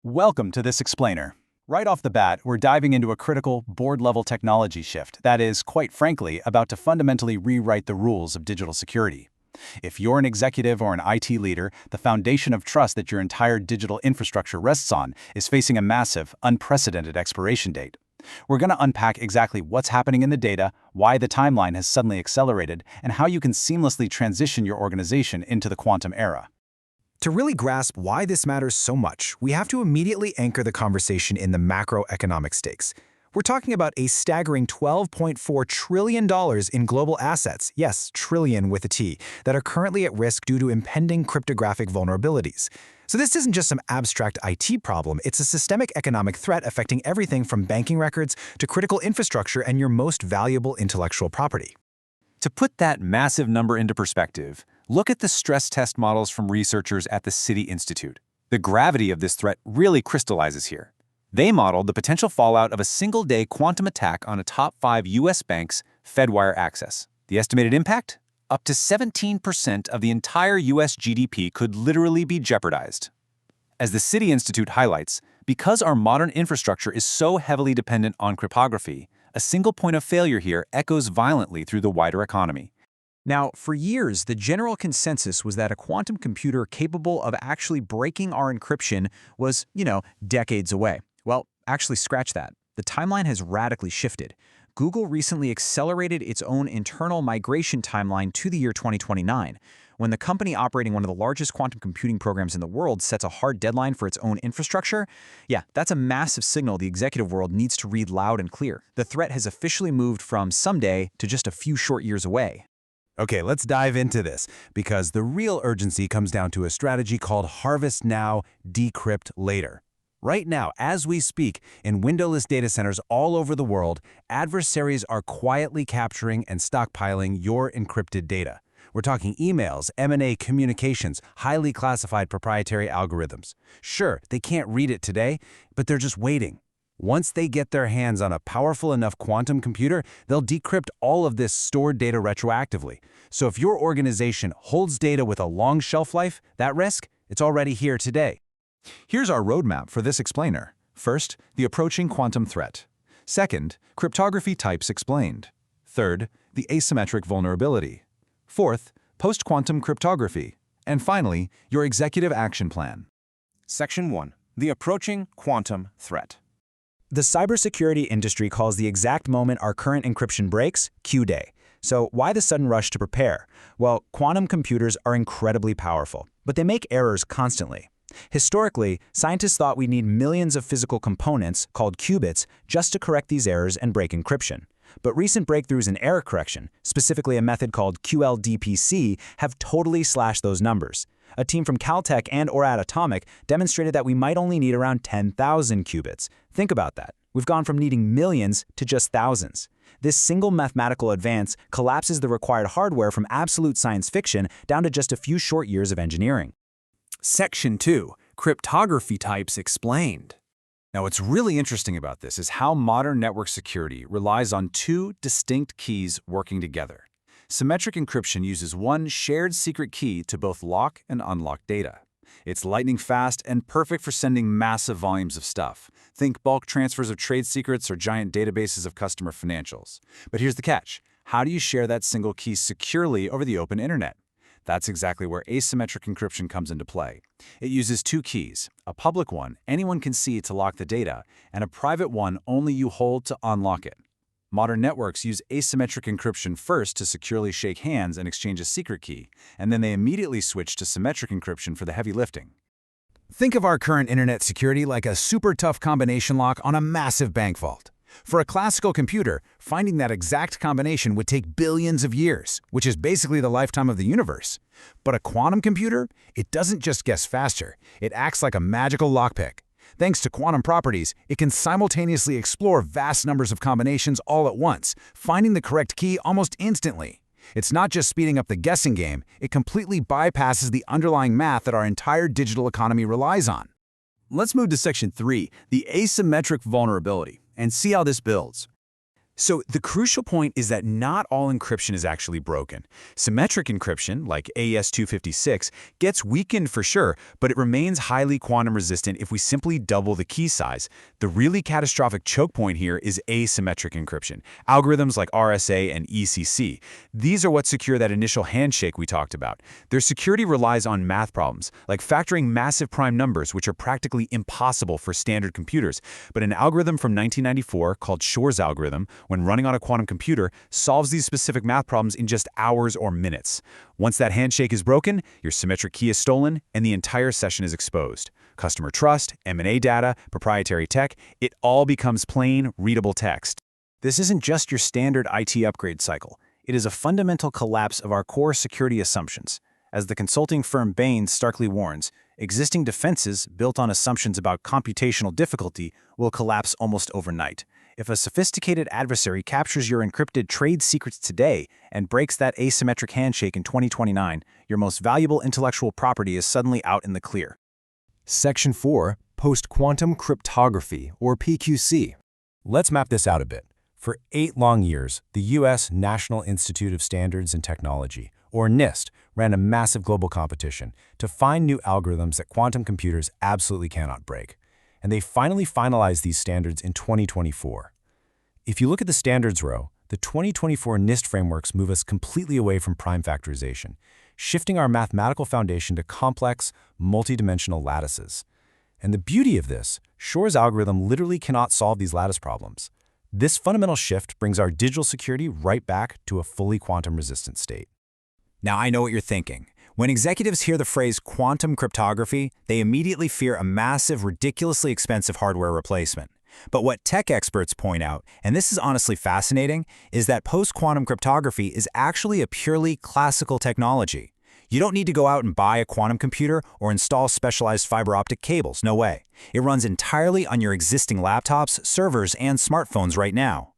Welcome to this explainer. Right off the bat, we're diving into a critical, board-level technology shift that is, quite frankly, about to fundamentally rewrite the rules of digital security. If you're an executive or an IT leader, the foundation of trust that your entire digital infrastructure rests on is facing a massive, unprecedented expiration date. We're going to unpack exactly what's happening in the data, why the timeline has suddenly accelerated, and how you can seamlessly transition your organization into the quantum era. To really grasp why this matters so much, we have to immediately anchor the conversation in the macroeconomic stakes. We're talking about a staggering $12.4 trillion in global assets, yes, trillion with a T, that are currently at risk due to impending cryptographic vulnerabilities. So this isn't just some abstract IT problem, it's a systemic economic threat affecting everything from banking records to critical infrastructure and your most valuable intellectual property. To put that massive number into perspective, look at the stress test models from researchers at the City Institute. The gravity of this threat really crystallizes here. They modeled the potential fallout of a single-day quantum attack on a top 5 U.S. bank's Fedwire access. The estimated impact? Up to 17% of the entire U.S. GDP could literally be jeopardized. As the City Institute highlights, because our modern infrastructure is so heavily dependent on cryptography, a single point of failure here echoes violently through the wider economy. Now, for years, the general consensus was that a quantum computer capable of actually breaking our encryption was, decades away. Well, actually scratch that. The timeline has radically shifted. Google recently accelerated its own internal migration timeline to the year 2029. When the company operating one of the largest quantum computing programs in the world sets a hard deadline for its own infrastructure, that's a massive signal the executive world needs to read loud and clear. The threat has officially moved from someday to just a few short years away. Okay, let's dive into this, because the real urgency comes down to a strategy called Harvest Now, Decrypt Later. Right now, as we speak, in windowless data centers all over the world, adversaries are quietly capturing and stockpiling your encrypted data. We're talking emails, M&A communications, highly classified proprietary algorithms. Sure, they can't read it today, but they're just waiting. Once they get their hands on a powerful enough quantum computer, they'll decrypt all of this stored data retroactively. So if your organization holds data with a long shelf life, that risk, it's already here today. Here's our roadmap for this explainer. First, the approaching quantum threat. Second, cryptography types explained. Third, the asymmetric vulnerability. Fourth, post-quantum cryptography. And finally, your executive action plan. Section 1. The approaching quantum threat. The cybersecurity industry calls the exact moment our current encryption breaks Q-Day. So why the sudden rush to prepare? Well, quantum computers are incredibly powerful, but they make errors constantly. Historically, scientists thought we'd need millions of physical components, called qubits, just to correct these errors and break encryption. But recent breakthroughs in error correction, specifically a method called QLDPC, have totally slashed those numbers. A team from Caltech and Orad Atomic demonstrated that we might only need around 10,000 qubits. Think about that. We've gone from needing millions to just thousands. This single mathematical advance collapses the required hardware from absolute science fiction down to just a few short years of engineering. Section 2. Cryptography types explained. Now, what's really interesting about this is how modern network security relies on two distinct keys working together. Symmetric encryption uses one shared secret key to both lock and unlock data. It's lightning fast and perfect for sending massive volumes of stuff. Think bulk transfers of trade secrets or giant databases of customer financials. But here's the catch. How do you share that single key securely over the open internet? That's exactly where asymmetric encryption comes into play. It uses two keys, a public one anyone can see to lock the data, and a private one only you hold to unlock it. Modern networks use asymmetric encryption first to securely shake hands and exchange a secret key, and then they immediately switch to symmetric encryption for the heavy lifting. Think of our current internet security like a super tough combination lock on a massive bank vault. For a classical computer, finding that exact combination would take billions of years, which is basically the lifetime of the universe. But a quantum computer, it doesn't just guess faster, it acts like a magical lockpick. Thanks to quantum properties, it can simultaneously explore vast numbers of combinations all at once, finding the correct key almost instantly. It's not just speeding up the guessing game, it completely bypasses the underlying math that our entire digital economy relies on. Let's move to Section 3, the asymmetric vulnerability, and see how this builds. So the crucial point is that not all encryption is actually broken. Symmetric encryption, like AES-256, gets weakened for sure, but it remains highly quantum resistant if we simply double the key size. The really catastrophic choke point here is asymmetric encryption, algorithms like RSA and ECC. These are what secure that initial handshake we talked about. Their security relies on math problems, like factoring massive prime numbers, which are practically impossible for standard computers. But an algorithm from 1994 called Shor's algorithm, when running on a quantum computer, solves these specific math problems in just hours or minutes. Once that handshake is broken, your symmetric key is stolen, and the entire session is exposed. Customer trust, M&A data, proprietary tech, it all becomes plain, readable text. This isn't just your standard IT upgrade cycle. It is a fundamental collapse of our core security assumptions. As the consulting firm Bain starkly warns, existing defenses built on assumptions about computational difficulty will collapse almost overnight. If a sophisticated adversary captures your encrypted trade secrets today and breaks that asymmetric handshake in 2029, your most valuable intellectual property is suddenly out in the clear. Section 4, Post-Quantum Cryptography, or PQC. Let's map this out a bit. For 8 long years, the U.S. National Institute of Standards and Technology, or NIST, ran a massive global competition to find new algorithms that quantum computers absolutely cannot break. And they finally finalized these standards in 2024. If you look at the standards row, the 2024 NIST frameworks move us completely away from prime factorization, shifting our mathematical foundation to complex, multidimensional lattices. And the beauty of this, Shor's algorithm literally cannot solve these lattice problems. This fundamental shift brings our digital security right back to a fully quantum-resistant state. Now I know what you're thinking. When executives hear the phrase quantum cryptography, they immediately fear a massive, ridiculously expensive hardware replacement. But what tech experts point out, and this is honestly fascinating, is that post-quantum cryptography is actually a purely classical technology. You don't need to go out and buy a quantum computer or install specialized fiber optic cables, no way. It runs entirely on your existing laptops, servers, and smartphones right now.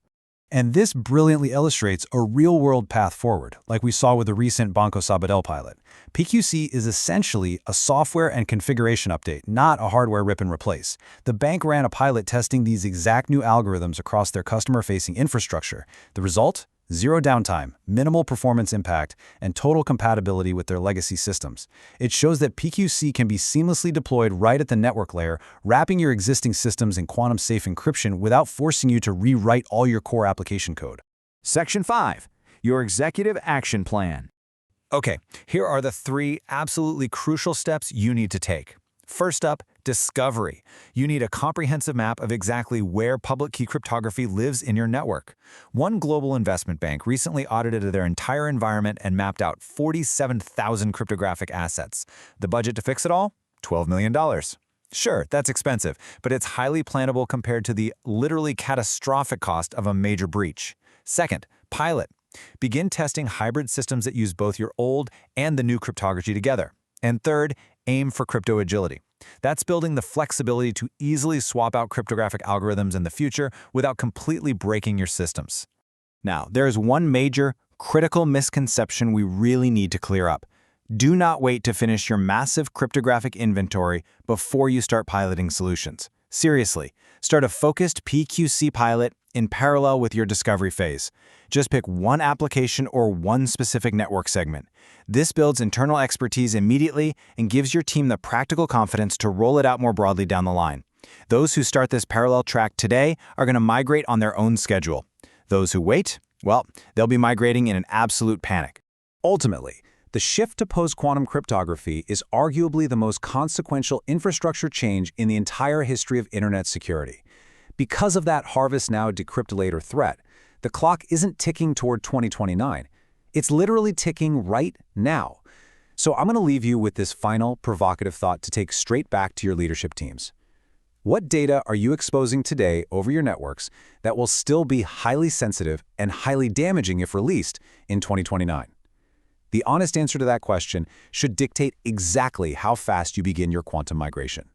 And this brilliantly illustrates a real-world path forward, like we saw with the recent Banco Sabadell pilot. PQC is essentially a software and configuration update, not a hardware rip and replace. The bank ran a pilot testing these exact new algorithms across their customer-facing infrastructure. The result? Zero downtime, minimal performance impact, and total compatibility with their legacy systems. It shows that PQC can be seamlessly deployed right at the network layer, wrapping your existing systems in quantum-safe encryption without forcing you to rewrite all your core application code. Section 5. Your Executive Action Plan. Okay, here are the 3 absolutely crucial steps you need to take. First up, discovery. You need a comprehensive map of exactly where public key cryptography lives in your network. One global investment bank recently audited their entire environment and mapped out 47,000 cryptographic assets. The budget to fix it all? $12 million. Sure, that's expensive, but it's highly plannable compared to the literally catastrophic cost of a major breach. Second, pilot. Begin testing hybrid systems that use both your old and the new cryptography together. And third, aim for crypto agility. That's building the flexibility to easily swap out cryptographic algorithms in the future without completely breaking your systems. Now, there is one major, critical misconception we really need to clear up. Do not wait to finish your massive cryptographic inventory before you start piloting solutions. Seriously, start a focused PQC pilot in parallel with your discovery phase. Just pick one application or one specific network segment. This builds internal expertise immediately and gives your team the practical confidence to roll it out more broadly down the line. Those who start this parallel track today are going to migrate on their own schedule. Those who wait, well, they'll be migrating in an absolute panic. Ultimately, the shift to post-quantum cryptography is arguably the most consequential infrastructure change in the entire history of internet security. Because of that harvest now, decrypt later threat, the clock isn't ticking toward 2029. It's literally ticking right now. So I'm going to leave you with this final provocative thought to take straight back to your leadership teams. What data are you exposing today over your networks that will still be highly sensitive and highly damaging if released in 2029? The honest answer to that question should dictate exactly how fast you begin your quantum migration.